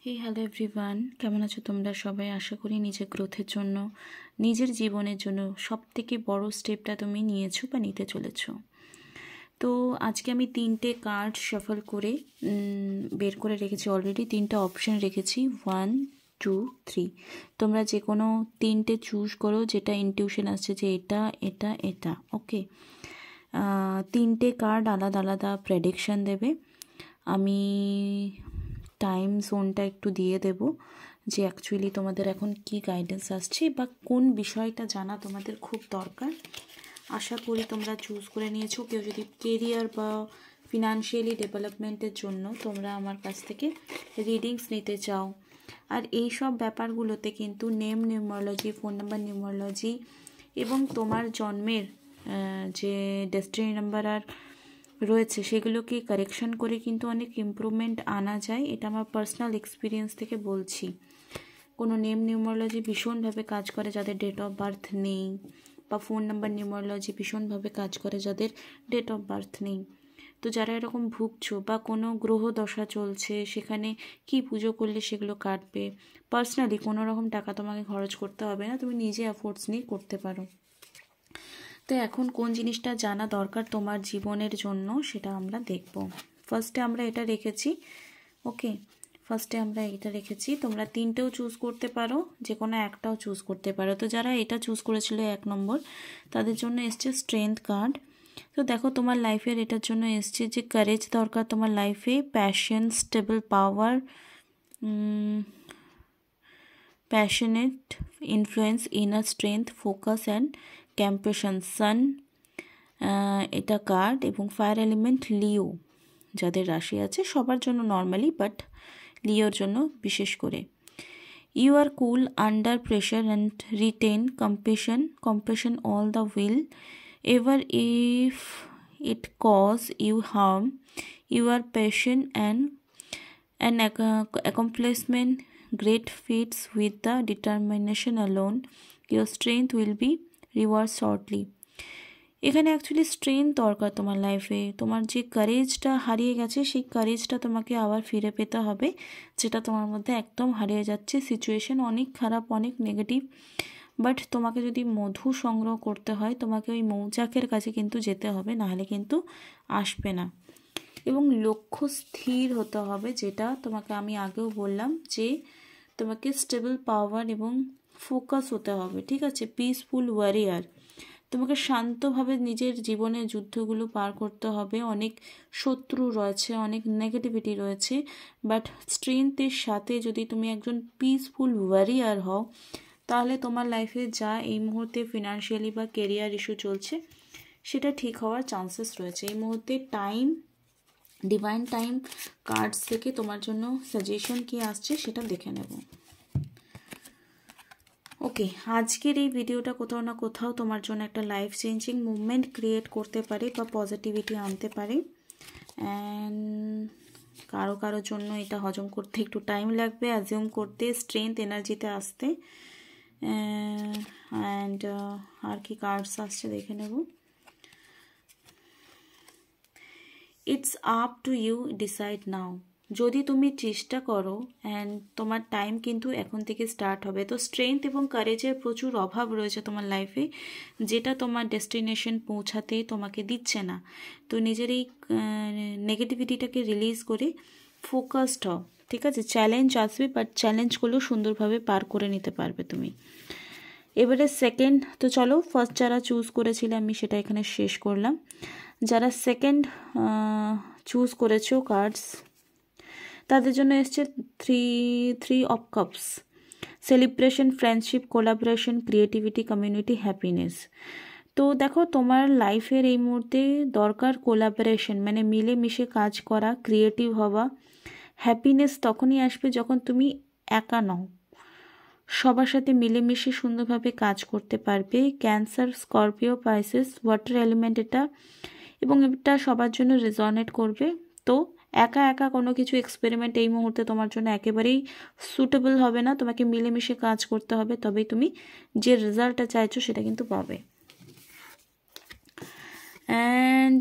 Hello everyone, কেমন আছো তোমরা সবাই? আশা করি নিজের গ্রোথের জন্য, নিজের জীবনের জন্য সবথেকে বড় স্টেপটা তুমি নিয়েছো বা নিতে চলেছো। তো আজকে আমি 3টে কার্ড শাফল করে বের করে রেখেছি। অলরেডি 3টা অপশন রেখেছি, 1 2 3। তোমরা যে কোনো 3টে চুজ করো, যেটা ইনটিউশন আসছে যে এটা এটা এটা। ওকে, 3টে কার্ড আলাদা আলাদা প্রেডিকশন দেবে। আমি টাইম জোনটা একটু দিয়ে দেব যে অ্যাকচুয়ালি তোমাদের এখন কি গাইডেন্স আসছে বা কোন বিষয়টা জানা তোমাদের খুব দরকার। আশা করি তোমরা চুজ করে নিয়েছো। কেউ যদি কেরিয়ার বা ফিনান্সিয়ালি ডেভেলপমেন্টের জন্য তোমরা আমার কাছ থেকে রিডিংস নিতে চাও, আর এই সব ব্যাপারগুলোতে কিন্তু name numerology, phone number numerology এবং তোমার জন্মের যে ডেস্টিনি নাম্বার আর রয়েছে সেগুলোকে কারেকশন করে কিন্তু অনেক ইমপ্রুভমেন্ট আনা যায়। এটা আমার পার্সোনাল এক্সপিরিয়েন্স থেকে বলছি। কোনো নেম নিউমারোলজি ভীষণভাবে কাজ করে যাদের ডেট অফ বার্থ নেই, বা ফোন নাম্বার নিউমারোলজি ভীষণভাবে কাজ করে যাদের ডেট অফ বার্থ নেই। তো যারা এরকম ভুগছো বা কোনো গ্রহ দশা চলছে, সেখানে কি পুজো করলে সেগুলো কাটবে, পার্সোনালি কোনো রকম টাকা তোমাকে খরচ করতে হবে না, তুমি নিজে এফোর্টস নিয়ে করতে পারো। তো এখন কোন জিনিসটা জানা দরকার তোমার জীবনের জন্য সেটা আমরা দেখব। ফার্স্টে আমরা এটা রেখেছি। ওকে, ফার্স্টে আমরা এটা রেখেছি। তোমরা 3টেও চুজ করতে পারো, যে কোনো একটাও চুজ করতে পারো। তো যারা এটা চুজ করেছিল 1 নম্বর, তাদের জন্য এসছে স্ট্রেংথ কার্ড। তো দেখো তোমার লাইফের এটার জন্য এসছে যে কারেজ দরকার তোমার লাইফে, passion, stable power, passionate influence, inner strength, focus and compassion. Sun এটা কার্ড, এবং ফায়ার এলিমেন্ট লিও, যাদের রাশি আছে সবার জন্য নর্মালি, বাট লিওর জন্য বিশেষ করে। You are cool under pressure and retain compassion all the will, ever if it cause you harm, you are passion and accomplishment, great feats with the determination alone, your strength will be rewarded shortly. এখানে actually strength দরকার তোমার লাইফে। তোমার যে কারেজটা হারিয়ে গেছে সেই কারেজটা তোমাকে আবার ফিরে পেতে হবে, যেটা তোমার মধ্যে একদম হারিয়ে যাচ্ছে। সিচুয়েশন অনেক খারাপ, অনেক নেগেটিভ, বাট তোমাকে যদি মধু সংগ্রহ করতে হয় তোমাকে ওই মৌচাকের কাছে কিন্তু যেতে হবে, নাহলে কিন্তু আসবে না। এবং লক্ষ্য স্থির হতে হবে, যেটা তোমাকে আমি আগেও বললাম যে তোমাকে স্টেবল পাওয়ার এবং ফোকাস হতে হবে, ঠিক আছে? পিসফুল ওয়ারিয়ার, তোমাকে শান্তভাবে নিজের জীবনের যুদ্ধগুলো পার করতে হবে। অনেক শত্রু রয়েছে, অনেক নেগেটিভিটি রয়েছে, বাট স্ট্রেংথের সাথে যদি তুমি একজন পিসফুল ওয়ারিয়ার হও, তাহলে তোমার লাইফে যা এই মুহূর্তে ফিনান্সিয়ালি বা কেরিয়ার ইস্যু চলছে সেটা ঠিক হওয়ার চান্সেস রয়েছে। এই মুহূর্তে টাইম, ডিভাইন টাইম কার্ডস থেকে তোমার জন্য সাজেশন কি আসছে সেটা দেখে নেব। ওকে, আজকের এই ভিডিওটা কোথাও না কোথাও তোমার জন্য একটা লাইফ চেঞ্জিং মুভমেন্ট ক্রিয়েট করতে পারে বা পজিটিভিটি আনতে পারে। অ্যান্ড কারো জন্য এটা হজম করতে একটু টাইম লাগবে, অ্যাজিউম করতে, স্ট্রেংথ এনার্জিতে আসতে। অ্যান্ড আর কি কার্ডস আসছে দেখে নেব। It's up to you, decide now. যদি তুমি চেষ্টা করো, অ্যান্ড তোমার টাইম কিন্তু এখন থেকে স্টার্ট হবে। তো স্ট্রেংথ এবং কারেজের প্রচুর অভাব রয়েছে তোমার লাইফে, যেটা তোমার ডেস্টিনেশন পৌঁছাতে তোমাকে দিচ্ছে না। তো নিজের এই নেগেটিভিটিটাকে রিলিজ করে ফোকাসড হও, ঠিক আছে? চ্যালেঞ্জ আসবে, বাট চ্যালেঞ্জগুলো সুন্দরভাবে পার করে নিতে পারবে তুমি। এবারে সেকেন্ড, তো চলো ফার্স্ট যারা চুজ করেছিলে আমি সেটা এখানে শেষ করলাম। যারা সেকেন্ড চুজ করেছো কার্ডস, তাদের জন্য এসছে three of cups, celebration, friendship, collaboration, creativity, community, happiness. তো দেখো তোমার লাইফের এই মুহূর্তে দরকার কোলাবোরেশন, মানে মিলেমিশে কাজ করা, ক্রিয়েটিভ হওয়া। হ্যাপিনেস তখনই আসবে যখন তুমি একা নও, সবার সাথে মিলেমিশে সুন্দরভাবে কাজ করতে পারবে। Cancer, Scorpio, Pisces, water element এটা, এবং এটা সবার জন্য রেজনেট করবে। তো একা একা কোনো কিছু এক্সপেরিমেন্ট এই মুহূর্তে তোমার জন্য একেবারেই সুটেবল হবে না, তোমাকে মিলেমিশে কাজ করতে হবে, তবেই তুমি যে রেজাল্টটা চাইছো সেটা কিন্তু পাবে। অ্যান্ড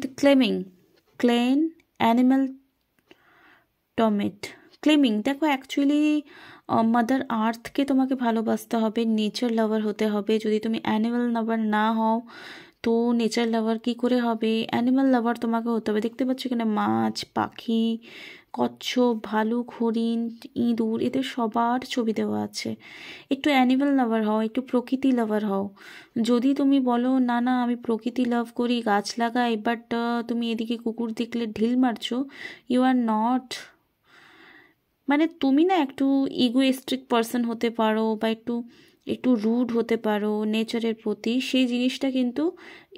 ক্লেন অ্যানিমাল টমেট, ক্লেমিং, দেখো অ্যাকচুয়ালি মাদার আর্থকে তোমাকে ভালোবাসতে হবে, নেচার লাভার হতে হবে। যদি তুমি অ্যানিমাল লাভার না হও তো নেচার লাভার কি করে হবে? অ্যানিমাল লাভার তোমাকে হতে হবে। দেখতে পাচ্ছ এখানে মাছ, পাখি, কচ্ছপ, ভালুক, হরিণ, ইঁদুর, এদের সবার ছবি দেওয়া আছে। একটু অ্যানিমাল লাভার হও, একটু প্রকৃতি লাভার হও। যদি তুমি বলো না না আমি প্রকৃতি লাভ করি, গাছ লাগাই, বাট তুমি এদিকে কুকুর দেখলে ঢিল মারছো, ইউ আর নট, মানে তুমি না একটু ইগোয়েস্টিক পারসন হতে পারো বা একটু একটু রুড হতে পারো নেচারের প্রতি, সেই জিনিসটা কিন্তু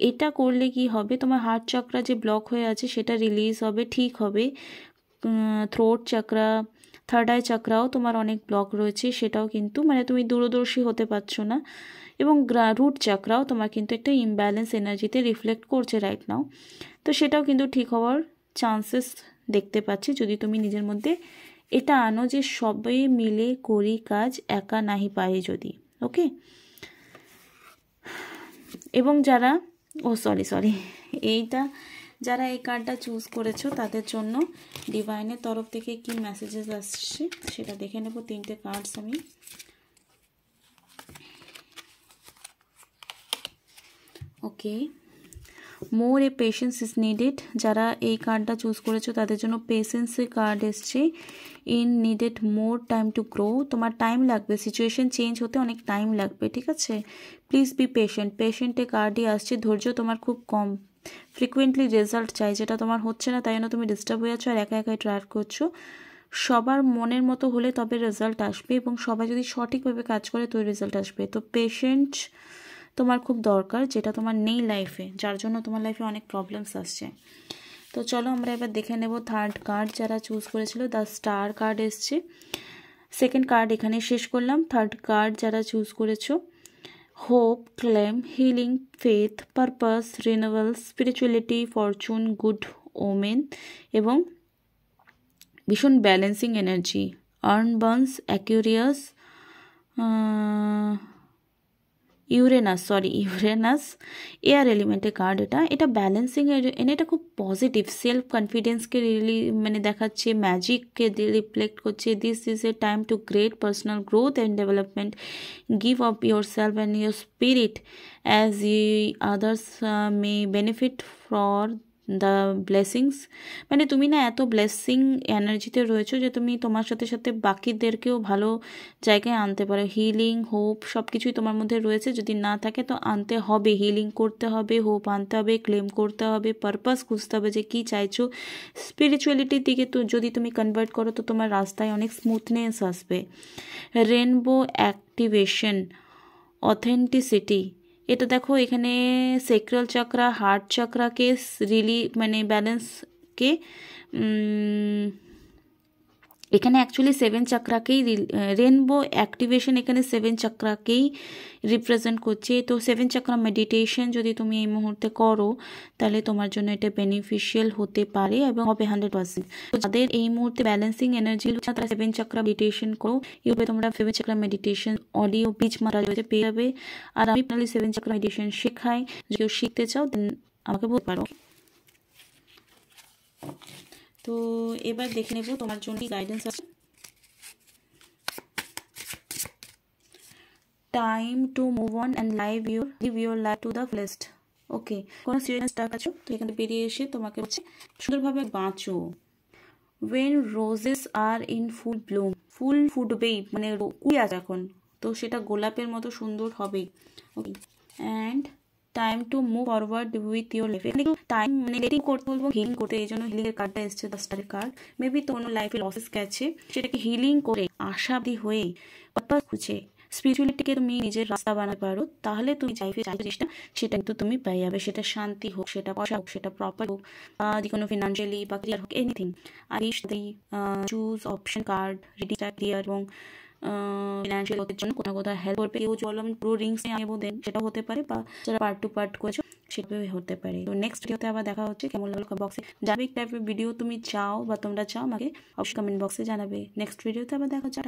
এটা করলে কি হবে, তোমার হার্ট চক্রা যে ব্লক হয়ে আছে সেটা রিলিজ হবে, ঠিক হবে। থ্রোট চক্রা, থার্ড আই চক্রাও তোমার অনেক ব্লক রয়েছে, সেটাও কিন্তু মানে তুমি দূরদর্শী হতে পারছো না। এবং রুট চক্রাও তোমার কিন্তু একটা ইমব্যালেন্স এনার্জিতে রিফ্লেক্ট করছে রাইট নাও, তো সেটাও কিন্তু ঠিক হওয়ার চান্সেস দেখতে পাচ্ছি যদি তুমি নিজের মধ্যে এটা আনো যে সবাই মিলে করি কাজ, একা নাহি পারি যদি। ওকে, এবং যারা সরি এইটা যারা এই কার্ডটা চুজ করেছো তাদের জন্য ডিভাইনের তরফ থেকে কি মেসেজেস আসছে সেটা দেখে নেব। 3টে কার্ডস আমি ওকে। মোর এ পেশেন্স ইজ নিডেড, যারা এই কার্ডটা চুজ করেছো তাদের জন্য পেশেন্সের কার্ড এসছে। In needed more time to grow, তোমার টাইম লাগবে, সিচুয়েশন চেঞ্জ হতে অনেক টাইম লাগবে, ঠিক আছে। প্লিজ বি পেশেন্ট, পেশেন্টে কার্ডই আসছে, ধৈর্য তোমার খুব কম। ফ্রিকুয়েন্টলি রেজাল্ট চাই, যেটা তোমার হচ্ছে না তাই জন্য তুমি ডিস্টার্ব হয়ে যাচ্ছ আর একা একাই ট্রাই করছো। সবার মনের মতো হলে তবে রেজাল্ট আসবে, এবং সবাই যদি সঠিকভাবে কাজ করে তো রেজাল্ট আসবে। তো পেশেন্ট তোমার খুব দরকার, যেটা তোমার নেই লাইফে, যার জন্য তোমার লাইফে অনেক প্রবলেমস আসছে। তো চলো আমরা এবার দেখে নেব থার্ড কার্ড যারা চুজ করেছিল, দ্য স্টার কার্ড এসছে। সেকেন্ড কার্ড এখানে শেষ করলাম। থার্ড কার্ড যারা চুজ করেছো, hope, calm, healing, faith, purpose, renewal, spirituality, fortune, good omen এবং ভীষণ ব্যালেন্সিং এনার্জি, আর্ন বার্নস, অ্যাকুরিয়াস, ইউরেনাস এয়ার এলিমেন্টের কার্ড। এটা ব্যালেন্সিং এটা খুব পজিটিভ, সেলফ কনফিডেন্সকে রিলি মানে দেখাচ্ছে, ম্যাজিককে রিফ্লেক্ট করছে। This is a time to great personal growth and development, give up your self and your spirit as others May benefit for the blessings, মানে তুমি না এত ব্লেসিং এনার্জিতে রয়েছো যে তুমি তোমার সাথে সাথে বাকিদেরকেও ভালো জায়গায় আনতে পারো। হিলিং, হোপ সব কিছুই তোমার মধ্যে রয়েছে, যদি না থাকে তো আনতে হবে, হিলিং করতে হবে, হোপ আনতে হবে, ক্লেম করতে হবে, পারপাস খুঁজতে হবে যে কী চাইছো। স্পিরিচুয়ালিটির দিকে তো যদি তুমি কনভার্ট করো তো তোমার রাস্তায় অনেক স্মুথনেস আসবে। রেনবো অ্যাক্টিভেশন, অথেন্টিসিটি, এটা দেখো এখানে সেক্রাল চক্রা, হার্ট চক্রাকে মানে ব্যালেন্সকে, এখানে অ্যাকচুয়ালি 7 চক্রাকেই রেনবো অ্যাক্টিভেশন এখানে 7 চক্রাকেই রিপ্রেজেন্ট করছে। তো 7 চক্রা মেডিটেশন যদি তুমি এই মুহূর্তে করো তাহলে তোমার জন্য এটা বেনিফিশিয়াল হতে পারে এবং হবে 100%। তো যাদের এই মুহূর্তে ব্যালেন্সিং এনার্জি তারা 7 চক্রা মেডিটেশন করো, ইউটিউবে তোমরা 7 চক্রা মেডিটেশন অডিও বীজ মারা রয়েছে পেয়ে যাবে। আর আমি 7 চক্রা মেডিটেশন শেখাই, যদি কেউ শিখতে চাও দেন আমাকে বলতে পারো। তো এবার দেখে নেব তোমার জন্য গাইডেন্স আছে। Time to move on and live your life to the fullest. Okay, কোনো সিরিয়াস টাক আছো তো এখানে বেরিয়ে এসে তোমাকে হচ্ছে সুন্দরভাবে বাঁচো। When roses are in full bloom, ফুল ফুটবেই, মানে কুড়ি আছে এখন, তো সেটা গোলাপের মতো সুন্দর হবেই। Okay, and time to move forward with your life, এখানে টাইম মানে লেটিং করতে বলবো, হিলিং করতে, এই জন্য হিলিং এর কার্ডটা এসছে, দ্য স্টারের কার্ড। মেবি তো কোনো লাইফে লসেস গেছে, সেটাকে হিলিং করে আশাবাদী হয়ে পারপাস খুঁজে স্পিরিচুয়ালিটিকে তুমি নিজের রাস্তা বানাতে পারো, তাহলে তুমি চাইবে জিনিসটা সেটা কিন্তু তুমি পেয়ে যাবে। সেটা শান্তি হোক, সেটা পয়সা হোক, সেটা প্রপার হোক, যে কোনো ফিনান্সিয়ালি বা ক্লিয়ার হোক, এনিথিং। আর এই সাথে choose option card ready clear এবং ফিনান্সিয়াল জন্য কোথাও কোথাও হেল্প করবে। কেউ বললাম পুরো রিংস নিয়ে আনবো দেন সেটা হতে পারে, বা যারা পার্ট টু পার্ট করেছো সেভাবে হতে পারে। তো নেক্সট ভিডিওতে আবার দেখা হচ্ছে। কেমন লাগলো বক্সে জানাবে, টাইপের ভিডিও তুমি চাও বা তোমরা চাও আমাকে অবশ্যই কমেন্ট বক্সে জানাবে। নেক্সট ভিডিওতে আবার দেখা হচ্ছে।